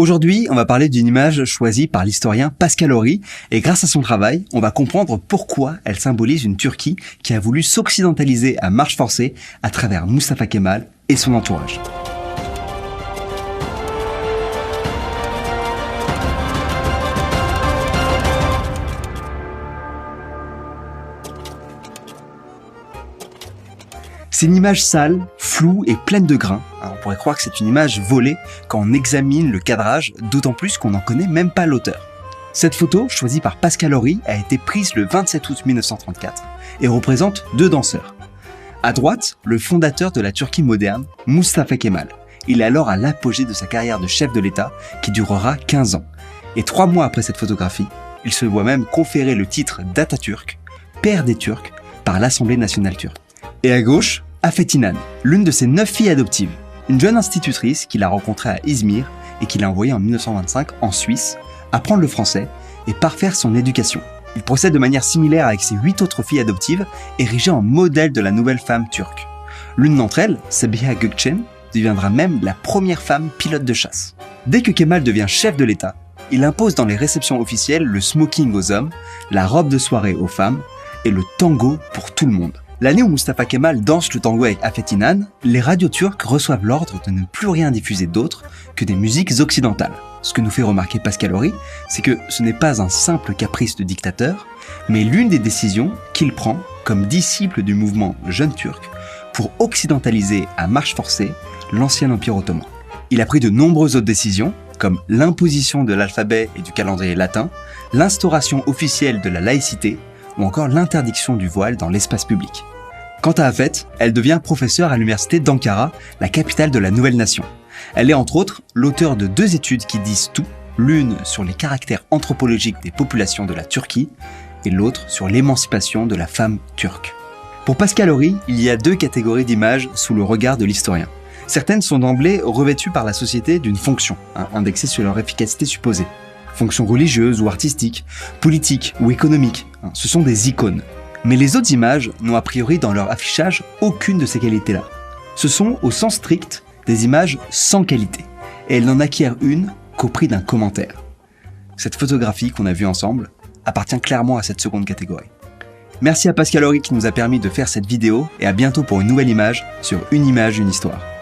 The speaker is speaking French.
Aujourd'hui, on va parler d'une image choisie par l'historien Pascal Horry, et grâce à son travail, on va comprendre pourquoi elle symbolise une Turquie qui a voulu s'occidentaliser à marche forcée à travers Mustafa Kemal et son entourage. C'est une image sale, floue et pleine de grains. On pourrait croire que c'est une image volée quand on examine le cadrage, d'autant plus qu'on n'en connaît même pas l'auteur. Cette photo, choisie par Pascal Horry, a été prise le 27 août 1934 et représente deux danseurs. À droite, le fondateur de la Turquie moderne, Mustafa Kemal. Il est alors à l'apogée de sa carrière de chef de l'État qui durera 15 ans. Et 3 mois après cette photographie, il se voit même conférer le titre d'Atatürk, père des Turcs, par l'Assemblée nationale turque. Et à gauche, Afet İnan, l'une de ses 9 filles adoptives, une jeune institutrice qu'il a rencontrée à Izmir et qu'il a envoyée en 1925 en Suisse, apprendre le français et parfaire son éducation. Il procède de manière similaire avec ses 8 autres filles adoptives, érigées en modèle de la nouvelle femme turque. L'une d'entre elles, Sabiha Gökçen, deviendra même la première femme pilote de chasse. Dès que Kemal devient chef de l'État, il impose dans les réceptions officielles le smoking aux hommes, la robe de soirée aux femmes et le tango pour tout le monde. L'année où Mustafa Kemal danse le tango avec Afet İnan, les radios turques reçoivent l'ordre de ne plus rien diffuser d'autre que des musiques occidentales. Ce que nous fait remarquer Pascal Horry, c'est que ce n'est pas un simple caprice de dictateur, mais l'une des décisions qu'il prend comme disciple du mouvement Jeune Turc pour occidentaliser à marche forcée l'ancien empire ottoman. Il a pris de nombreuses autres décisions, comme l'imposition de l'alphabet et du calendrier latin, l'instauration officielle de la laïcité, ou encore l'interdiction du voile dans l'espace public. Quant à Afet, elle devient professeure à l'université d'Ankara, la capitale de la nouvelle nation. Elle est entre autres l'auteure de 2 études qui disent tout, l'une sur les caractères anthropologiques des populations de la Turquie et l'autre sur l'émancipation de la femme turque. Pour Pascal Horry, il y a 2 catégories d'images sous le regard de l'historien. Certaines sont d'emblée revêtues par la société d'une fonction, indexée sur leur efficacité supposée. Fonction religieuse ou artistique, politique ou économique, ce sont des icônes. Mais les autres images n'ont a priori dans leur affichage aucune de ces qualités-là. Ce sont, au sens strict, des images sans qualité, et elles n'en acquièrent une qu'au prix d'un commentaire. Cette photographie qu'on a vue ensemble appartient clairement à cette seconde catégorie. Merci à Pascal Horry qui nous a permis de faire cette vidéo, et à bientôt pour une nouvelle image sur Une image, une histoire.